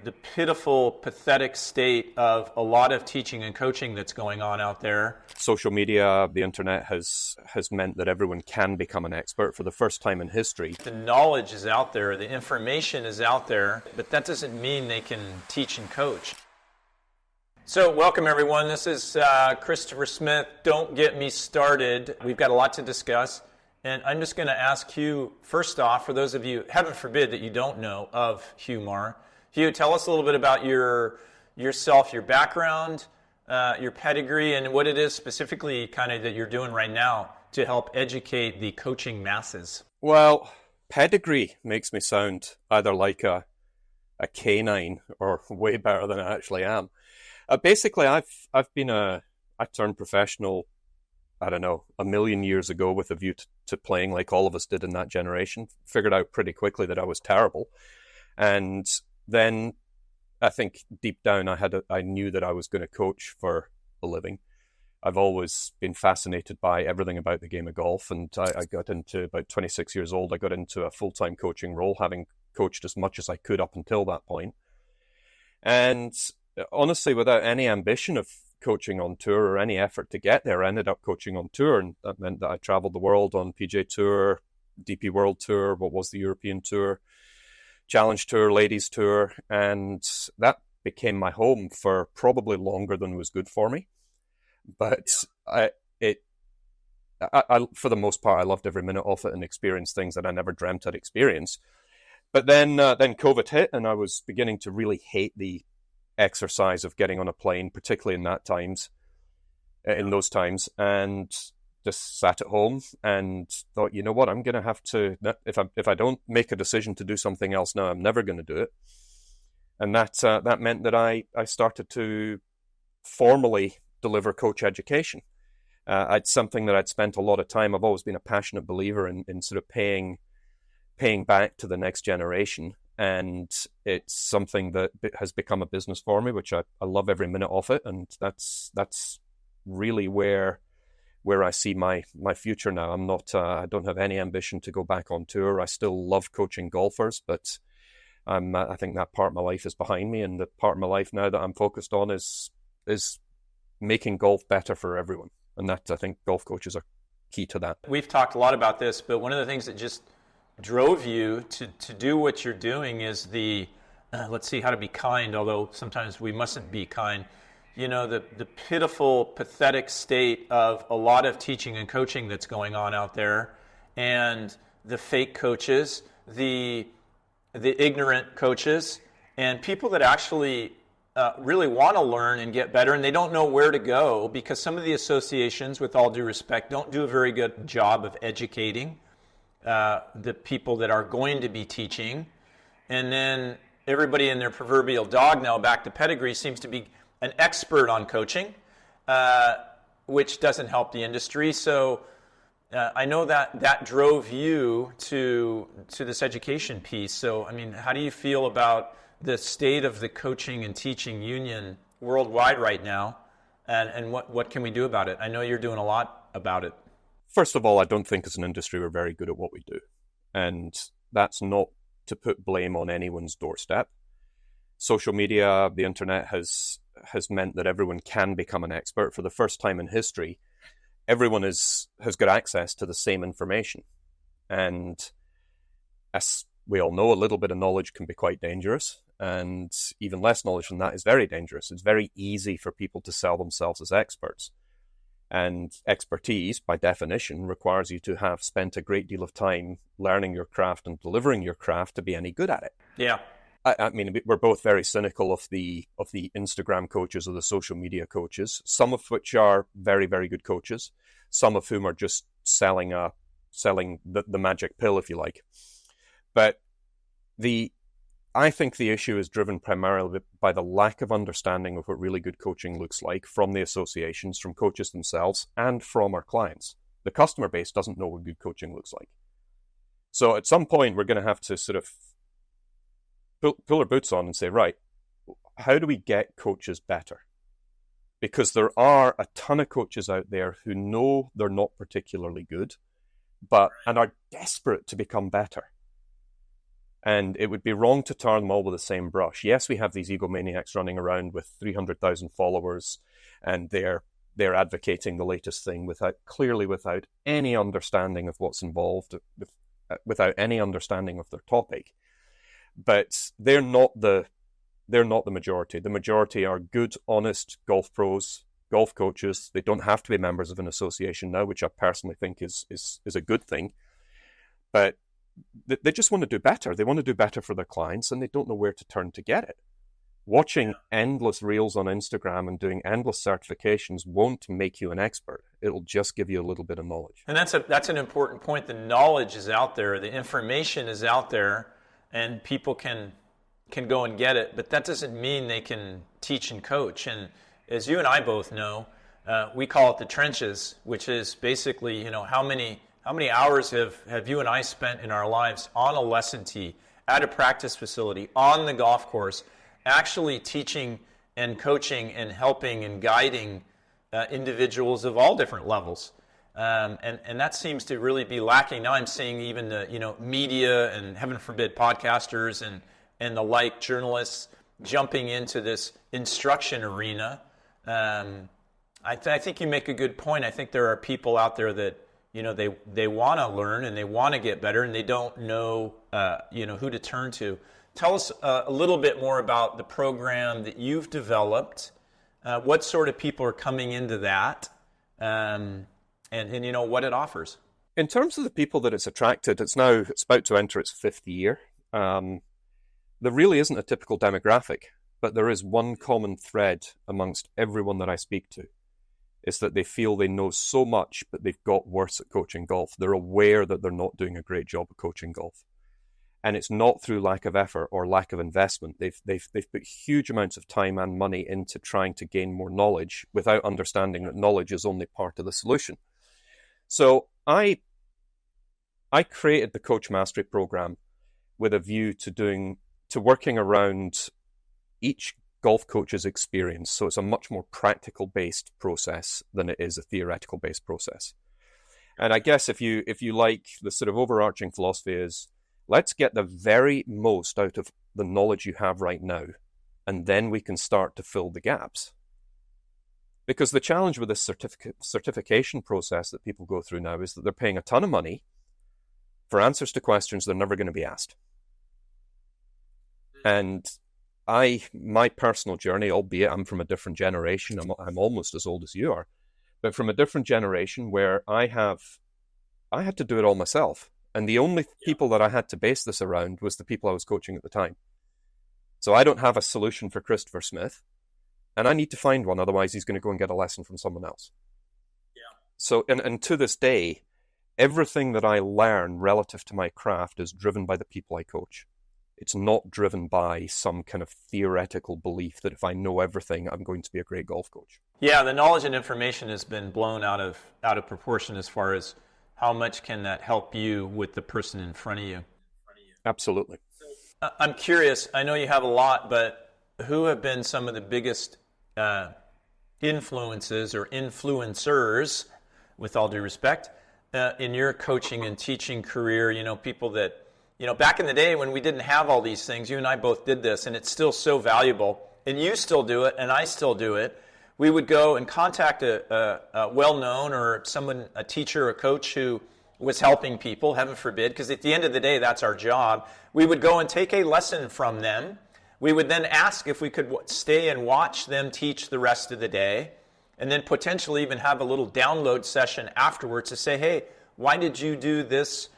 The pitiful, pathetic state of a lot of teaching and coaching that's going on out there. Social media, the internet has meant that everyone can become an expert for the first time in history. The knowledge is out there, the information is out there, but that doesn't mean they can teach and coach. So welcome everyone, this is Christopher Smith. Don't get me started. We've got a lot to discuss. And I'm just going to ask Hugh, first off, for those of you, heaven forbid that you don't know of Hugh Marr. Hugh, tell us a little bit about yourself, your background, your pedigree, and what it is specifically kind of that you're doing right now to help educate the coaching masses. Well, pedigree makes me sound either like a canine or way better than I actually am. Basically, I turned professional, I don't know, 1,000,000 years ago with a view to playing like all of us did in that generation. Figured out pretty quickly that I was terrible. And then I think deep down I knew that I was going to coach for a living. I've always been fascinated by everything about the game of golf. And I got into, about 26 years old, I got into a full-time coaching role, having coached as much as I could up until that point. And honestly, without any ambition of coaching on tour or any effort to get there, I ended up coaching on tour, and that meant that I traveled the world on PGA Tour, DP World Tour, what was the European Tour, Challenge Tour, Ladies Tour, and that became my home for probably longer than was good for me. But I for the most part, I loved every minute of it and experienced things that I never dreamt I'd experience. But then COVID hit, and I was beginning to really hate the exercise of getting on a plane, particularly in those times, and just sat at home and thought, you know what, I'm going to have to, if I don't make a decision to do something else now, I'm never going to do it. And that meant that I started to formally deliver coach education. It's something that I'd spent a lot of time. I've always been a passionate believer in sort of paying back to the next generation. And it's something that has become a business for me, which I love every minute of it. And that's really where I see my future now. I'm not, I don't have any ambition to go back on tour. I still love coaching golfers, but I think that part of my life is behind me. And the part of my life now that I'm focused on is making golf better for everyone. And that, I think golf coaches are key to that. We've talked a lot about this, but one of the things that just drove you to do what you're doing is let's see, how to be kind, although sometimes we mustn't be kind. You know, the pitiful, pathetic state of a lot of teaching and coaching that's going on out there, and the fake coaches, the ignorant coaches, and people that actually really want to learn and get better, and they don't know where to go because some of the associations, with all due respect, don't do a very good job of educating the people that are going to be teaching. And then everybody and their proverbial dog, now back to pedigree, seems to be an expert on coaching, which doesn't help the industry. So I know that drove you to this education piece. So, I mean, how do you feel about the state of the coaching and teaching union worldwide right now? And what can we do about it? I know you're doing a lot about it. First of all, I don't think as an industry we're very good at what we do. And that's not to put blame on anyone's doorstep. Social media, the internet has meant that everyone can become an expert. For the first time in history, everyone has got access to the same information. And as we all know, a little bit of knowledge can be quite dangerous. And even less knowledge than that is very dangerous. It's very easy for people to sell themselves as experts. And expertise, by definition, requires you to have spent a great deal of time learning your craft and delivering your craft to be any good at it. Yeah. I mean, we're both very cynical of the Instagram coaches or the social media coaches, some of which are very, very good coaches, some of whom are just selling the magic pill, if you like. But I think the issue is driven primarily by the lack of understanding of what really good coaching looks like from the associations, from coaches themselves, and from our clients. The customer base doesn't know what good coaching looks like. So at some point, we're going to have to sort of pull our boots on and say, right, how do we get coaches better? Because there are a ton of coaches out there who know they're not particularly good, and are desperate to become better. And it would be wrong to tar them all with the same brush. Yes, we have these egomaniacs running around with 300,000 followers, and they're advocating the latest thing without any understanding of what's involved, without any understanding of their topic. But they're not the majority. The majority are good, honest golf pros, golf coaches. They don't have to be members of an association now, which I personally think is a good thing. But they just want to do better. They want to do better for their clients, and they don't know where to turn to get it. Watching endless reels on Instagram and doing endless certifications won't make you an expert. It'll just give you a little bit of knowledge. And that's an important point. The knowledge is out there. The information is out there, and people can go and get it. But that doesn't mean they can teach and coach. And as you and I both know, we call it the trenches, which is basically, how many hours have you and I spent in our lives on a lesson tee, at a practice facility, on the golf course, actually teaching and coaching and helping and guiding individuals of all different levels. And that seems to really be lacking. Now I'm seeing even the media and, heaven forbid, podcasters and the like, journalists jumping into this instruction arena. I think you make a good point. I think there are people out there that they want to learn and they want to get better, and they don't know who to turn to. Tell us a little bit more about the program that you've developed. What sort of people are coming into that, and what it offers. In terms of the people that it's attracted, it's about to enter its 5th year. There really isn't a typical demographic, but there is one common thread amongst everyone that I speak to. Is that they feel they know so much, but they've got worse at coaching golf. They're aware that they're not doing a great job of coaching golf. And it's not through lack of effort or lack of investment. They've put huge amounts of time and money into trying to gain more knowledge without understanding that knowledge is only part of the solution. So I created the Coach Mastery program with a view to working around each golf coach's experience. So it's a much more practical-based process than it is a theoretical-based process. And I guess if you like, the sort of overarching philosophy is, let's get the very most out of the knowledge you have right now, and then we can start to fill the gaps. Because the challenge with this certification process that people go through now is that they're paying a ton of money for answers to questions they're never going to be asked. And my personal journey, albeit I'm from a different generation, I'm almost as old as you are, but from a different generation where I had to do it all myself. And the only people that I had to base this around was the people I was coaching at the time. So I don't have a solution for Christopher Smith, and I need to find one, otherwise he's going to go and get a lesson from someone else. Yeah. So, and to this day, everything that I learn relative to my craft is driven by the people I coach. It's not driven by some kind of theoretical belief that if I know everything, I'm going to be a great golf coach. Yeah, the knowledge and information has been blown out of proportion as far as how much can that help you with the person in front of you. Absolutely. I'm curious, I know you have a lot, but who have been some of the biggest influences or influencers, with all due respect, in your coaching and teaching career? People that, back in the day when we didn't have all these things, you and I both did this, and it's still so valuable, and you still do it, and I still do it. We would go and contact a well-known or someone, a teacher or a coach who was helping people, heaven forbid, because at the end of the day, that's our job. We would go and take a lesson from them. We would then ask if we could stay and watch them teach the rest of the day, and then potentially even have a little download session afterwards to say, hey, why did you do this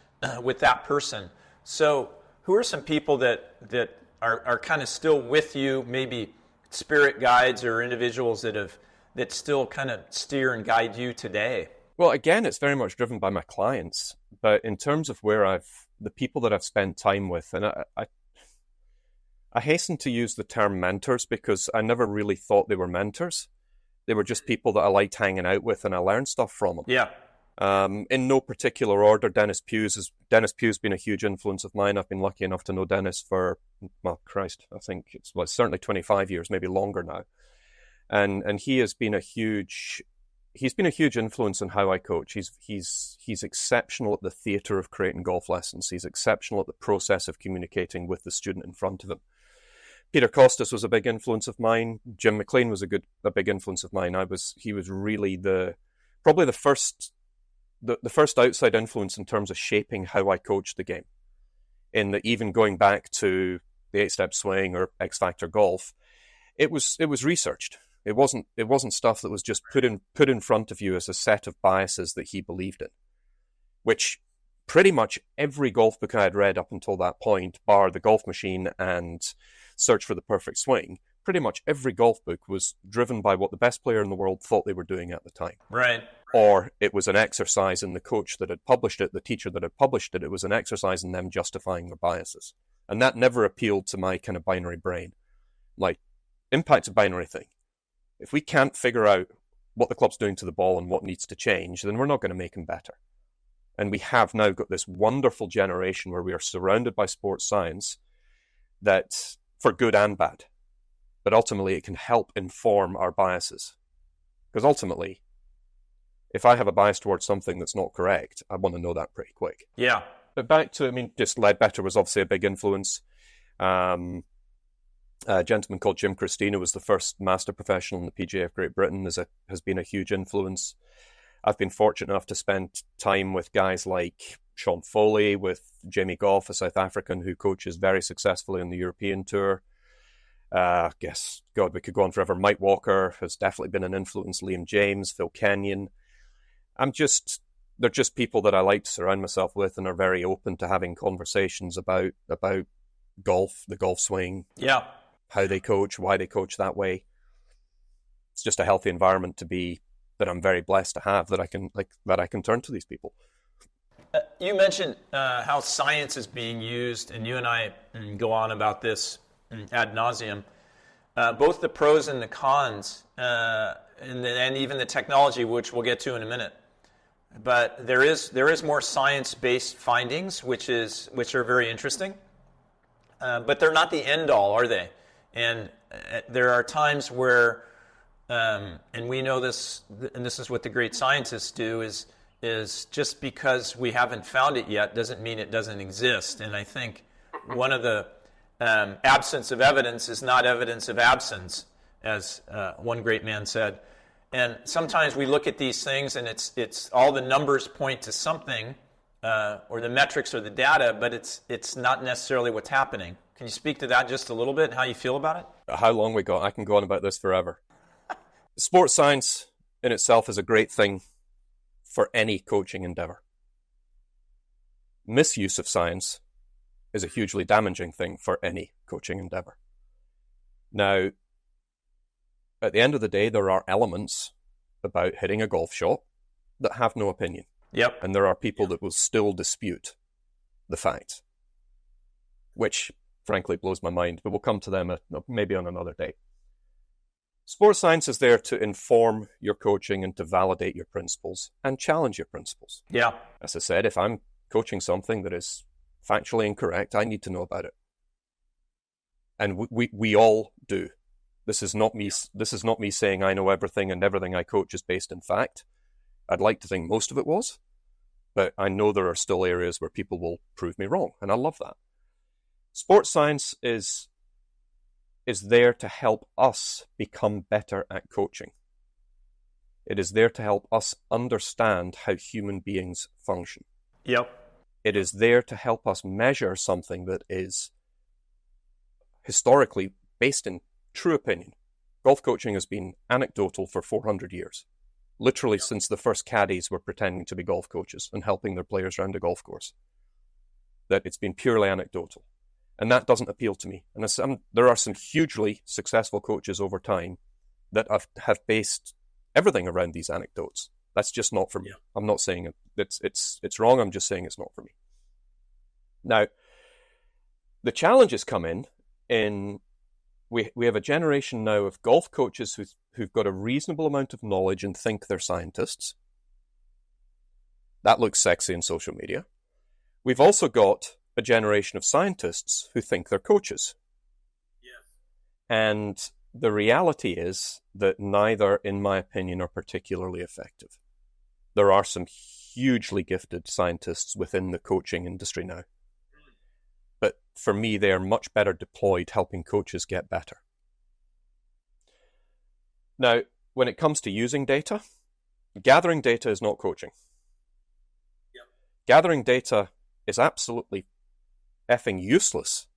with that person? So who are some people that are kind of still with you, maybe spirit guides or individuals that still kind of steer and guide you today? Well, again, it's very much driven by my clients. But in terms of the people that I've spent time with, and I hasten to use the term mentors because I never really thought they were mentors. They were just people that I liked hanging out with and I learned stuff from them. Yeah. In no particular order, Dennis Pugh's been a huge influence of mine. I've been lucky enough to know Dennis for, I think it's certainly 25 years, maybe longer now. And he has been a huge he's been a huge influence on how I coach. He's exceptional at the theatre of creating golf lessons. He's exceptional at the process of communicating with the student in front of him. Peter Costas was a big influence of mine. Jim McLean was a big influence of mine. He was really probably the first outside influence in terms of shaping how I coached the game. In that, even going back to the 8-step swing or X Factor golf, it was researched. It wasn't stuff that was just put in front of you as a set of biases that he believed in, which pretty much every golf book I had read up until that point, bar The Golf Machine and Search for the Perfect Swing, pretty much every golf book was driven by what the best player in the world thought they were doing at the time. Right. Or it was an exercise in the coach that had published it, the teacher that had published it. It was an exercise in them justifying their biases. And that never appealed to my kind of binary brain. Like, impact's a binary thing. If we can't figure out what the club's doing to the ball and what needs to change, then we're not going to make them better. And we have now got this wonderful generation where we are surrounded by sports science that, for good and bad, but ultimately it can help inform our biases. Because ultimately, if I have a bias towards something that's not correct, I want to know that pretty quick. Yeah. But back to, just Ledbetter was obviously a big influence. A gentleman called Jim Christina was the first master professional in the PGA of Great Britain, has been a huge influence. I've been fortunate enough to spend time with guys like Sean Foley, with Jamie Goff, a South African who coaches very successfully on the European Tour. We could go on forever. Mike Walker has definitely been an influence. Liam James, Phil Kenyon. They're just people that I like to surround myself with and are very open to having conversations about golf, the golf swing. Yeah. How they coach, why they coach that way. It's just a healthy environment that I'm very blessed to have, that I can turn to these people. You mentioned how science is being used, and you and I go on about this ad nauseum. Both the pros and the cons, and even the technology, which we'll get to in a minute. But there is more science-based findings, which are very interesting. But they're not the end all, are they? And there are times where, and we know this, and this is what the great scientists do, is just because we haven't found it yet doesn't mean it doesn't exist. And I think one of the absence of evidence is not evidence of absence, as one great man said. And sometimes we look at these things and it's all the numbers point to something, or the metrics or the data, but it's not necessarily what's happening. Can you speak to that just a little bit and how you feel about it? How long we got? I can go on about this forever. Sports science in itself is a great thing for any coaching endeavor. Misuse of science is a hugely damaging thing for any coaching endeavor. Now, at the end of the day, there are elements about hitting a golf shot that have no opinion. Yep. And there are people that will still dispute the facts, which frankly blows my mind, but we'll come to them maybe on another day. Sports science is there to inform your coaching and to validate your principles and challenge your principles. Yeah. As I said, if I'm coaching something that is factually incorrect, I need to know about it. And we all do. This is not me saying I know everything and everything I coach is based in fact. I'd like to think most of it was, but I know there are still areas where people will prove me wrong, and I love that. Sports science is there to help us become better at coaching. It is there to help us understand how human beings function. Yep. It is there to help us measure something that is historically based in true opinion. Golf coaching has been anecdotal for 400 years. Literally since the first caddies were pretending to be golf coaches and helping their players around a golf course. That it's been purely anecdotal. And that doesn't appeal to me. And there are some hugely successful coaches over time that have based everything around these anecdotes. That's just not for me. I'm not saying it's wrong. I'm just saying it's not for me. Now, the challenges come in we have a generation now of golf coaches who've got a reasonable amount of knowledge and think they're scientists. That looks sexy in social media. We've also got a generation of scientists who think they're coaches. Yeah. And the reality is that neither, in my opinion, are particularly effective. There are some hugely gifted scientists within the coaching industry now. But for me, they are much better deployed helping coaches get better. Now, when it comes to using data, gathering data is not coaching. Yep. Gathering data is absolutely effing useless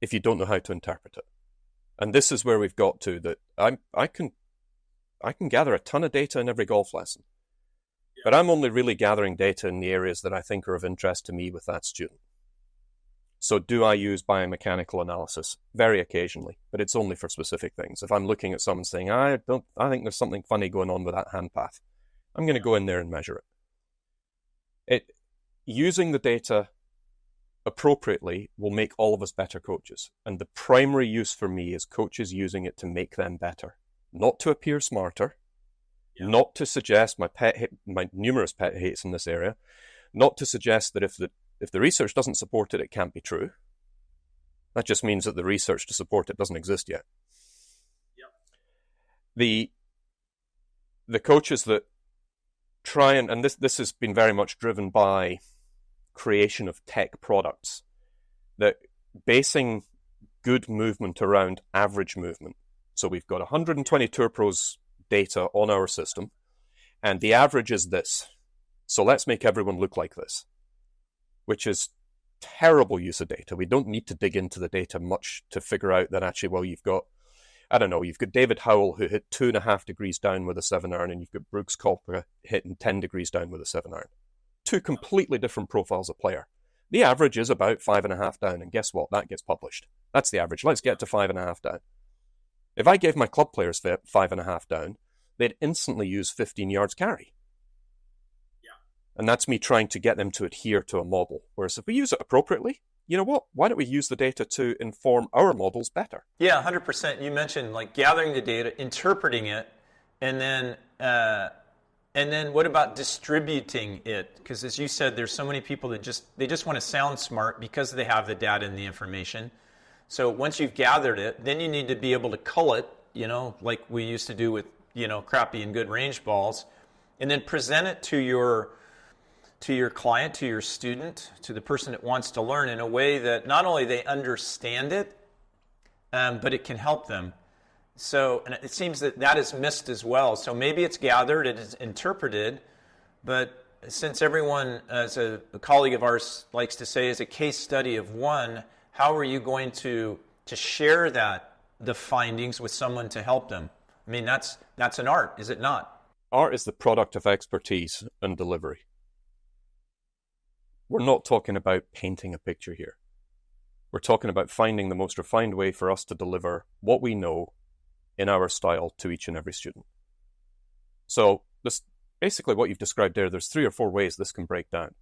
if you don't know how to interpret it. And this is where we've got to, that I can gather a ton of data in every golf lesson. Yep. But I'm only really gathering data in the areas that I think are of interest to me with that student. So do I use biomechanical analysis? Very occasionally, but it's only for specific things. If I'm looking at someone saying, I think there's something funny going on with that hand path, I'm going to go in there and measure it. Using the data appropriately will make all of us better coaches. And the primary use for me is coaches using it to make them better, not to appear smarter, not to suggest my numerous pet hates in this area, not to suggest that if the research doesn't support it, it can't be true. That just means that the research to support it doesn't exist yet. Yep. The coaches that try and this has been very much driven by creation of tech products, that basing good movement around average movement. So we've got 120 Tour Pros data on our system, and the average is this. So let's make everyone look like this, which is terrible use of data. We don't need to dig into the data much to figure out that actually, well, you've got David Howell who hit 2.5 degrees down with a 7-iron, and you've got Brooks Koepka hitting 10 degrees down with a 7-iron. Two completely different profiles of player. The average is about 5.5 down, and guess what? That gets published. That's the average. Let's get to 5.5 down. If I gave my club players 5.5 down, they'd instantly use 15 yards carry. And that's me trying to get them to adhere to a model. Whereas if we use it appropriately, you know what? Why don't we use the data to inform our models better? Yeah, 100%. You mentioned like gathering the data, interpreting it, and then what about distributing it? Because as you said, there's so many people that just want to sound smart because they have the data and the information. So once you've gathered it, then you need to be able to cull it, like we used to do with, crappy and good range balls, and then present it to your client, to your student, to the person that wants to learn in a way that not only they understand it, but it can help them. So, and it seems that is missed as well. So maybe it's gathered, it is interpreted, but since everyone, as a colleague of ours likes to say, is a case study of one, how are you going to share the findings with someone to help them? I mean, that's an art, is it not? Art is the product of expertise and delivery. We're not talking about painting a picture here. We're talking about finding the most refined way for us to deliver what we know in our style to each and every student. So this basically what you've described there, there's 3 or 4 ways this can break down.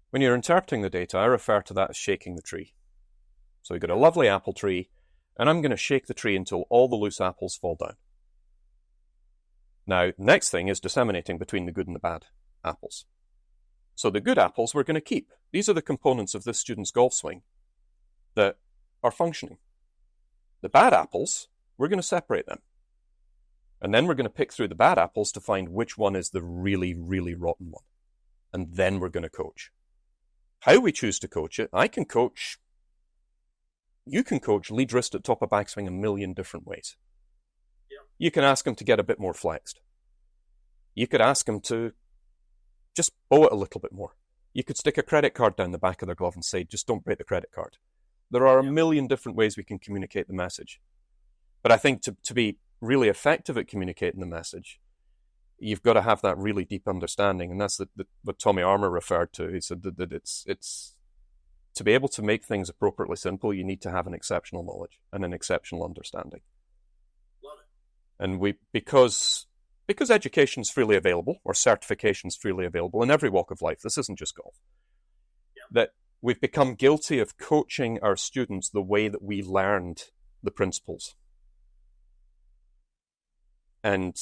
When you're interpreting the data, I refer to that as shaking the tree. So you've got a lovely apple tree, and I'm going to shake the tree until all the loose apples fall down. Now, next thing is disseminating between the good and the bad apples. So the good apples we're going to keep. These are the components of this student's golf swing that are functioning. The bad apples, we're going to separate them. And then we're going to pick through the bad apples to find which one is the really, really rotten one. And then we're going to coach. How we choose to coach it, you can coach lead wrist at top of backswing a million different ways. Yeah. You can ask them to get a bit more flexed. You could ask them to just bow it a little bit more. You could stick a credit card down the back of their glove and say, just don't break the credit card. There are a million different ways we can communicate the message. But I think to be really effective at communicating the message, you've got to have that really deep understanding. And that's what Tommy Armour referred to. He said that it's to be able to make things appropriately simple, you need to have an exceptional knowledge and an exceptional understanding. Love it. And because education's freely available, or certification's freely available in every walk of life, this isn't just golf, that we've become guilty of coaching our students the way that we learned the principles. And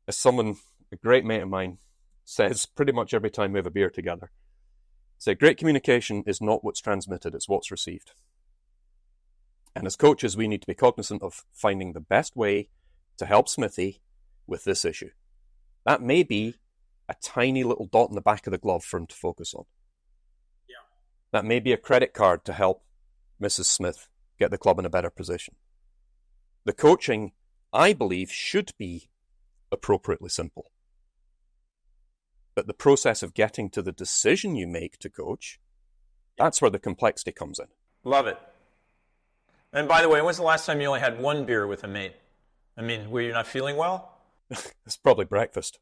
as a great mate of mine says pretty much every time we have a beer together, say great communication is not what's transmitted, it's what's received. And as coaches, we need to be cognizant of finding the best way to help Smithy with this issue. That may be a tiny little dot in the back of the glove for him to focus on. Yeah. That may be a credit card to help Mrs. Smith get the club in a better position. The coaching, I believe, should be appropriately simple. But the process of getting to the decision you make to coach, that's where the complexity comes in. Love it. And by the way, when's the last time you only had one beer with a mate? I mean, were you not feeling well? It's probably breakfast.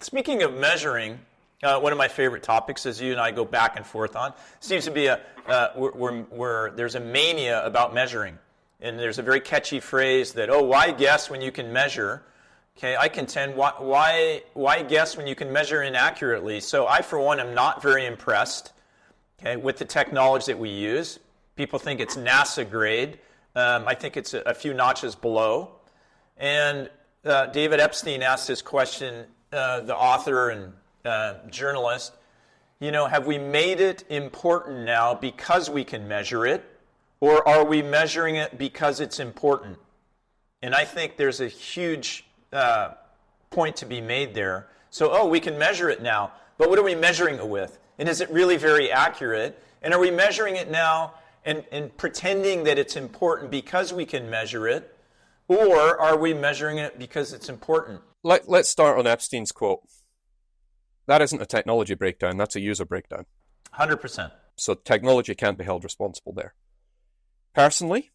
Speaking of measuring, one of my favorite topics, as you and I go back and forth on, seems to be where there's a mania about measuring. And there's a very catchy phrase that, why guess when you can measure? Okay, I contend, why guess when you can measure inaccurately? So I, for one, am not very impressed, okay, with the technology that we use. People think it's NASA grade. I think it's a few notches below. And David Epstein asked this question, the author and journalist, have we made it important now because we can measure it, or are we measuring it because it's important? And I think there's a huge point to be made there. So, we can measure it now, but what are we measuring it with? And is it really very accurate? And are we measuring it now and pretending that it's important because we can measure it, or are we measuring it because it's important? Let's start on Epstein's quote. That isn't a technology breakdown, that's a user breakdown. 100%. So technology can't be held responsible there. Personally,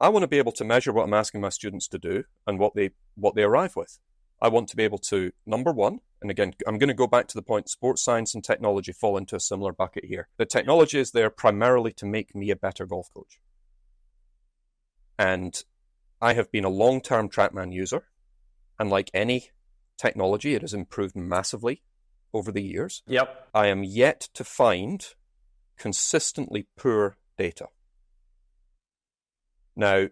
I want to be able to measure what I'm asking my students to do and what they arrive with. I want to be able to, number one, and again, I'm going to go back to the point, sports science and technology fall into a similar bucket here. The technology is there primarily to make me a better golf coach. And I have been a long-term TrackMan user, and like any technology, it has improved massively over the years. Yep. I am yet to find consistently poor data. Now,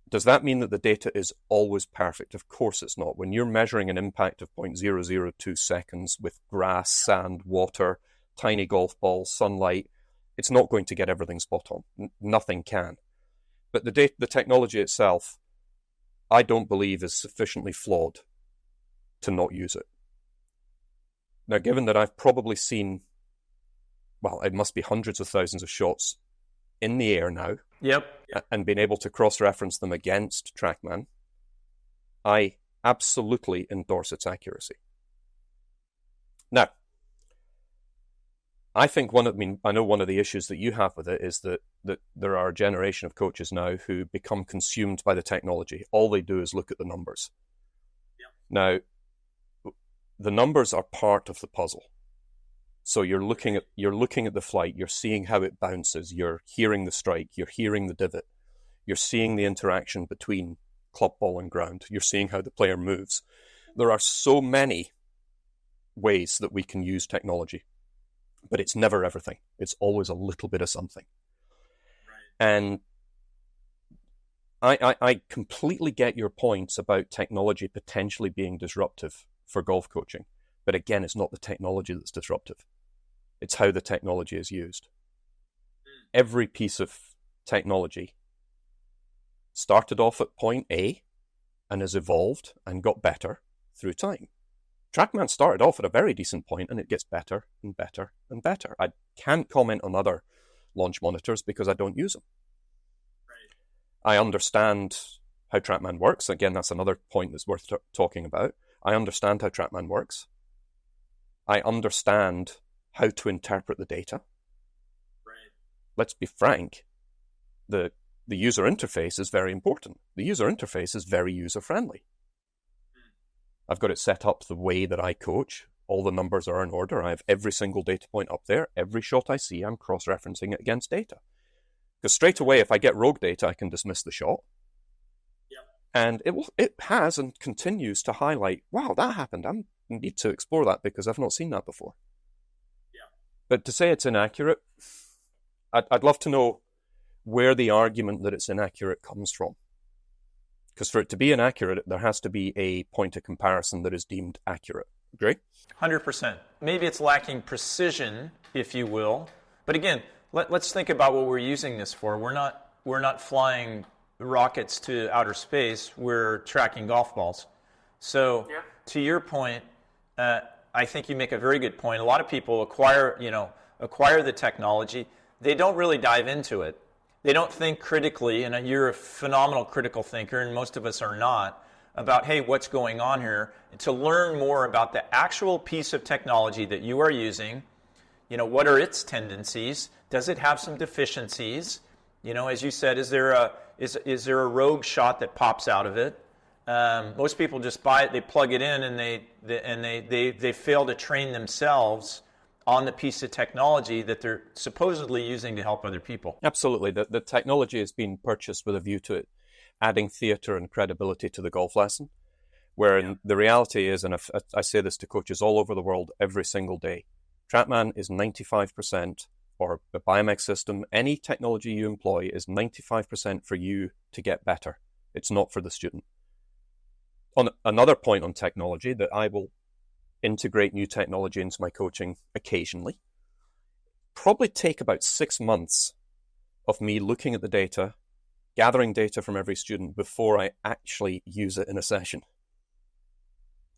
does that mean that the data is always perfect? Of course it's not. When you're measuring an impact of 0.002 seconds with grass, sand, water, tiny golf balls, sunlight, it's not going to get everything spot on. Nothing can. But the technology itself, I don't believe is sufficiently flawed to not use it. Now, given that I've probably seen, it must be hundreds of thousands of shots in the air now, yep, and been able to cross-reference them against TrackMan, I absolutely endorse its accuracy. Now, I know one of the issues that you have with it is that there are a generation of coaches now who become consumed by the technology. All they do is look at the numbers. Yep. Now, the numbers are part of the puzzle. So you're looking at the flight, you're seeing how it bounces, you're hearing the strike, you're hearing the divot, you're seeing the interaction between club ball and ground, you're seeing how the player moves. There are so many ways that we can use technology, but it's never everything. It's always a little bit of something. Right. And I completely get your points about technology potentially being disruptive for golf coaching. But again, it's not the technology that's disruptive. It's how the technology is used. Every piece of technology started off at point A and has evolved and got better through time. TrackMan started off at a very decent point and it gets better and better and better. I can't comment on other launch monitors because I don't use them. Right. I understand how TrackMan works. Again, that's another point that's worth talking about. I understand how TrackMan works. I understand how to interpret the data. Right. Let's be frank, the user interface is very important. The user interface is very user-friendly. I've got it set up the way that I coach. All the numbers are in order. I have every single data point up there. Every shot I see, I'm cross-referencing it against data. Because straight away, if I get rogue data, I can dismiss the shot. Yep. And it has and continues to highlight, wow, that happened. I need to explore that because I've not seen that before. Yeah. But to say it's inaccurate, I'd love to know where the argument that it's inaccurate comes from. Because for it to be inaccurate, there has to be a point of comparison that is deemed accurate. Agree? 100%. Maybe it's lacking precision, if you will. But again, let's think about what we're using this for. We're not flying rockets to outer space. We're tracking golf balls. So to your point, I think you make a very good point. A lot of people acquire the technology. They don't really dive into it. They don't think critically, and you're a phenomenal critical thinker, and most of us are not, about, hey, what's going on here? And to learn more about the actual piece of technology that you are using, what are its tendencies? Does it have some deficiencies? As you said, is there a rogue shot that pops out of it? Most people just buy it, they plug it in, and they fail to train themselves on the piece of technology that they're supposedly using to help other people. Absolutely. The technology has been purchased with a view to it adding theatre and credibility to the golf lesson, where the reality is, and I say this to coaches all over the world every single day, TrackMan is 95%, or the Biomex system, any technology you employ is 95% for you to get better. It's not for the student. On another point on technology, that I will integrate new technology into my coaching occasionally, probably take about 6 months of me looking at the data, gathering data from every student before I actually use it in a session.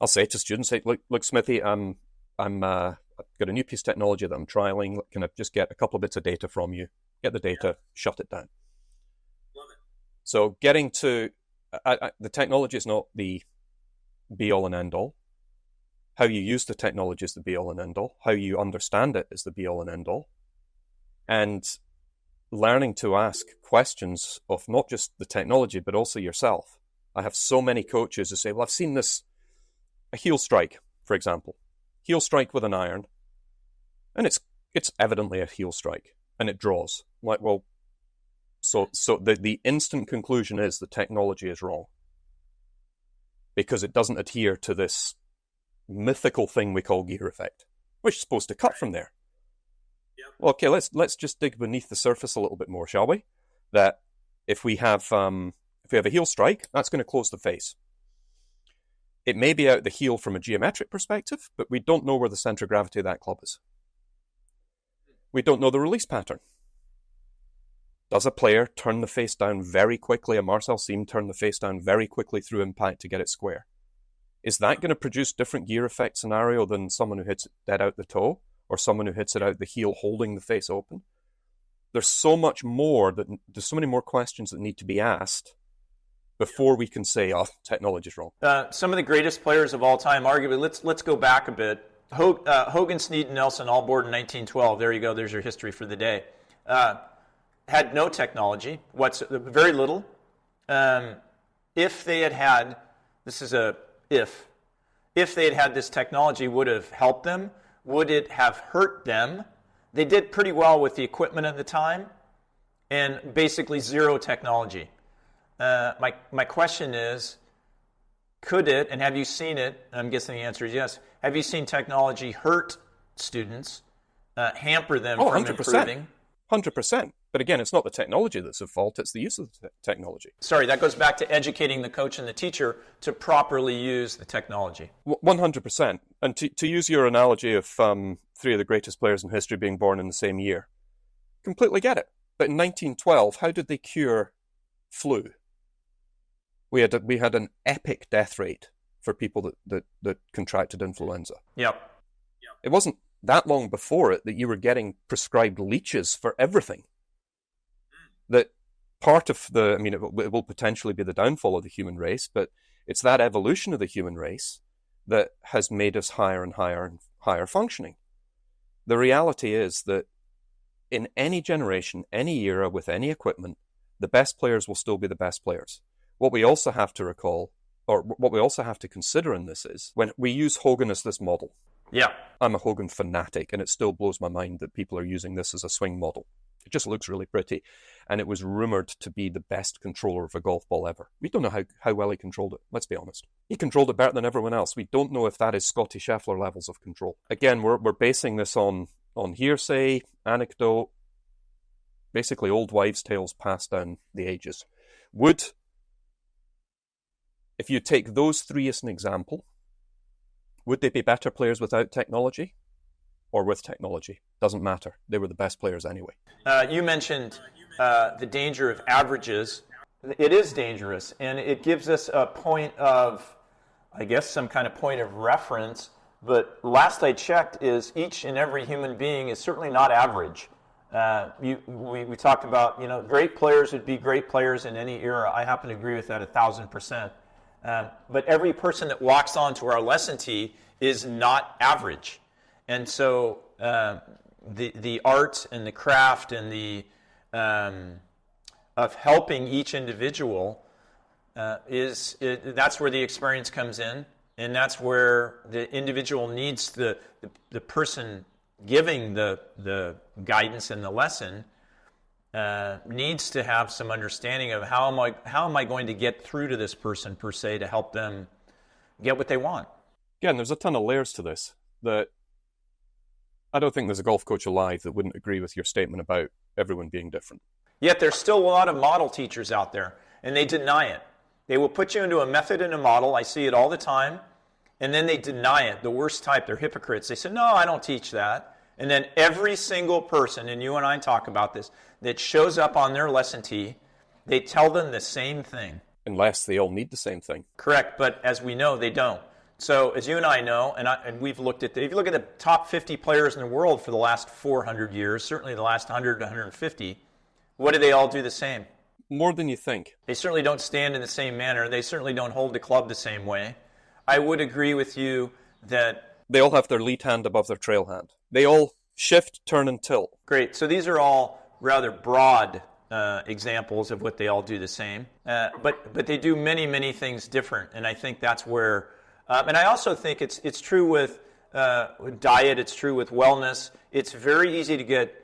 I'll say to students, say, look, Smithy, I've got a new piece of technology that I'm trialing. Can I just get a couple of bits of data from you? Get the data, shut it down. Love it. So getting to, the technology is not the be-all and end-all. How you use the technology is the be-all and end-all. How you understand it is the be-all and end-all. And learning to ask questions of not just the technology, but also yourself. I have so many coaches who say, well, I've seen this, a heel strike, for example. Heel strike with an iron, and it's evidently a heel strike, and it draws. Like, well, so the instant conclusion is the technology is wrong because it doesn't adhere to this mythical thing we call gear effect, which is supposed to cut from there. Yep. Well, okay, let's just dig beneath the surface a little bit more, shall we? That if we have a heel strike, that's going to close the face. It may be out the heel from a geometric perspective, but we don't know where the center of gravity of that club is. We don't know the release pattern. Does a player turn the face down very quickly, a Marcel seam turn the face down very quickly through impact to get it square? Is that going to produce different gear effect scenario than someone who hits it dead out the toe, or someone who hits it out the heel holding the face open? There's so much more, there's so many more questions that need to be asked before we can say, oh, technology's wrong. Some of the greatest players of all time, arguably, let's go back a bit. Hogan, Snead, and Nelson, all born in 1912. There you go. There's your history for the day. Had no technology. Very little. If they had this is a if they had had this technology, would have helped them? Would it have hurt them? They did pretty well with the equipment at the time, and basically zero technology. My question is, could it, and have you seen it, I'm guessing the answer is yes, have you seen technology hurt students, hamper them from 100%. improving? 100%. But again, it's not the technology that's at fault, it's the use of the technology. Sorry, that goes back to educating the coach and the teacher to properly use the technology. 100%. And to use your analogy of three of the greatest players in history being born in the same year, completely get it. But in 1912, how did they cure flu? We had an epic death rate for people that contracted influenza. Yep. It wasn't that long before it that you were getting prescribed leeches for everything. That part of it will potentially be the downfall of the human race, but it's that evolution of the human race that has made us higher and higher and higher functioning. The reality is that in any generation, any era, with any equipment, the best players will still be the best players. What we also have to recall, or what we also have to consider in this is, when we use Hogan as this model. Yeah. I'm a Hogan fanatic, and it still blows my mind that people are using this as a swing model. It just looks really pretty. And it was rumoured to be the best controller of a golf ball ever. We don't know how well he controlled it, let's be honest. He controlled it better than everyone else. We don't know if that is Scotty Scheffler levels of control. Again, we're basing this on hearsay, anecdote, basically old wives' tales passed down the ages. If you take those three as an example, would they be better players without technology? or with technology. Doesn't matter. They were the best players anyway. You mentioned the danger of averages. It is dangerous, and it gives us a point of, I guess, some kind of point of reference. But last I checked is each and every human being is certainly not average. We talked about, great players would be great players in any era. I happen to agree with that 1,000%. But every person that walks onto our lesson tee is not average. And so the art and the craft and the of helping each individual that's where the experience comes in, and that's where the individual needs the person giving the guidance and the lesson needs to have some understanding of how am I going to get through to this person per se to help them get what they want. Again, there's a ton of layers to this that I don't think there's a golf coach alive that wouldn't agree with your statement about everyone being different. Yet there's still a lot of model teachers out there, and they deny it. They will put you into a method and a model. I see it all the time. And then they deny it. The worst type, they're hypocrites. They say, no, I don't teach that. And then every single person, and you and I talk about this, that shows up on their lesson tee, they tell them the same thing. Unless they all need the same thing. Correct, but as we know, they don't. So as you and I know, and we've looked at, if you look at the top 50 players in the world for the last 400 years, certainly the last 100 to 150, what do they all do the same? More than you think. They certainly don't stand in the same manner. They certainly don't hold the club the same way. I would agree with you that they all have their lead hand above their trail hand. They all shift, turn, and tilt. Great. So these are all rather broad examples of what they all do the same. But they do many, many things different. And I think that's where... and I also think it's true with diet. It's true with wellness. It's very easy to get...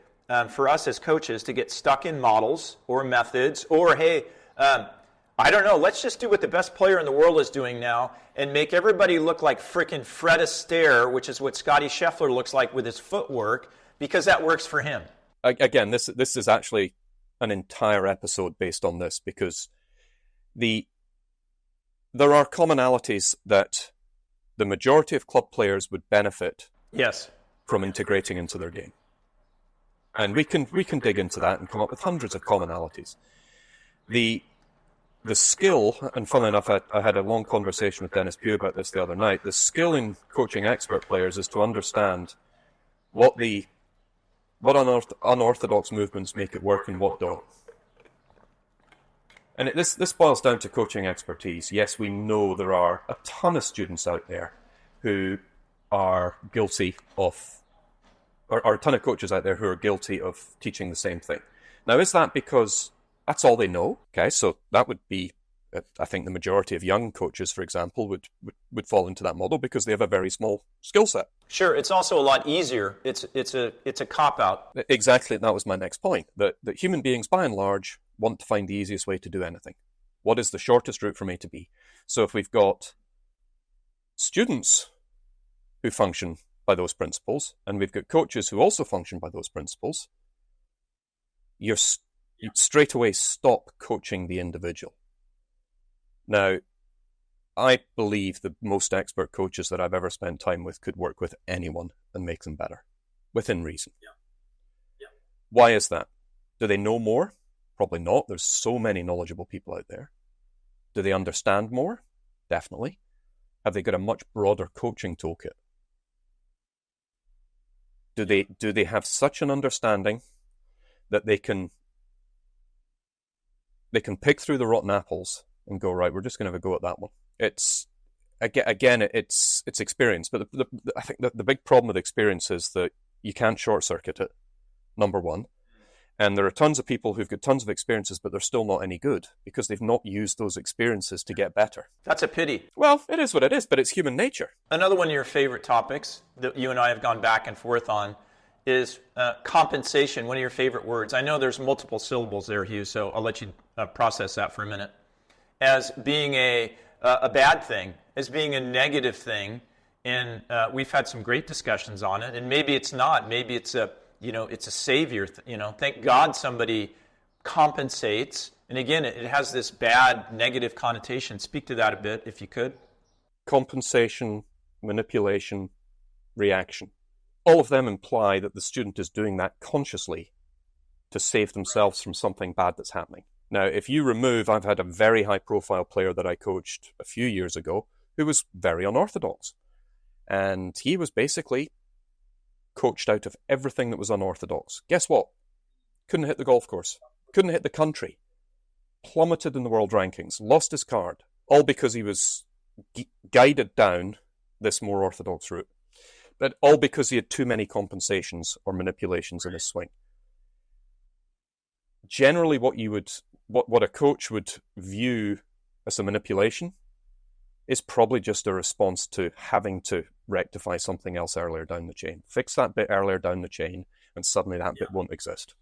for us as coaches, to get stuck in models or methods or, hey, I don't know, let's just do what the best player in the world is doing now and make everybody look like frickin' Fred Astaire, which is what Scotty Scheffler looks like with his footwork, because that works for him. Again, this is actually an entire episode based on this, because there are commonalities that the majority of club players would benefit from integrating into their game. And we can dig into that and come up with hundreds of commonalities. The skill, and funnily enough, I had a long conversation with Dennis Pugh about this the other night. The skill in coaching expert players is to understand what unorthodox movements make it work and what don't. And this boils down to coaching expertise. Yes, we know there are a ton of students out there who are guilty of, or a ton of coaches out there who are guilty of teaching the same thing. Now, is that because that's all they know? Okay, so that would be, I think the majority of young coaches, for example, would fall into that model because they have a very small skill set. Sure, it's also a lot easier. It's a cop-out. Exactly, that was my next point. That human beings, by and large, want to find the easiest way to do anything. What is the shortest route from A to B? So if we've got students who function by those principles, and we've got coaches who also function by those principles, you straight away stop coaching the individual. Now, I believe the most expert coaches that I've ever spent time with could work with anyone and make them better, within reason. Yeah. Why is that? Do they know more? Probably not. There's so many knowledgeable people out there. Do they understand more? Definitely. Have they got a much broader coaching toolkit? Do they have such an understanding that they can pick through the rotten apples and go, right, we're just going to have a go at that one? It's experience, but I think the big problem with experience is that you can't short circuit it, number one. And there are tons of people who've got tons of experiences, but they're still not any good because they've not used those experiences to get better. That's a pity. Well, it is what it is, but it's human nature. Another one of your favorite topics that you and I have gone back and forth on is compensation, one of your favorite words. I know there's multiple syllables there, Hugh, so I'll let you process that for a minute. As being a bad thing, as being a negative thing, and we've had some great discussions on it, and maybe it's not. Maybe it's it's a savior. Thank God somebody compensates. And again, it has this bad, negative connotation. Speak to that a bit, if you could. Compensation, manipulation, reaction. all of them imply that the student is doing that consciously to save themselves from something bad that's happening. Now, if you remove, I've had a very high-profile player that I coached a few years ago who was very unorthodox. And he was basically coached out of everything that was unorthodox. Guess what? Couldn't hit the golf course. Couldn't hit the country. Plummeted in the world rankings. Lost his card. All because he was guided down this more orthodox route. But all because he had too many compensations or manipulations in his swing. Generally, what a coach would view as a manipulation is probably just a response to having to rectify something else earlier down the chain. Fix that bit earlier down the chain, and suddenly that bit won't exist.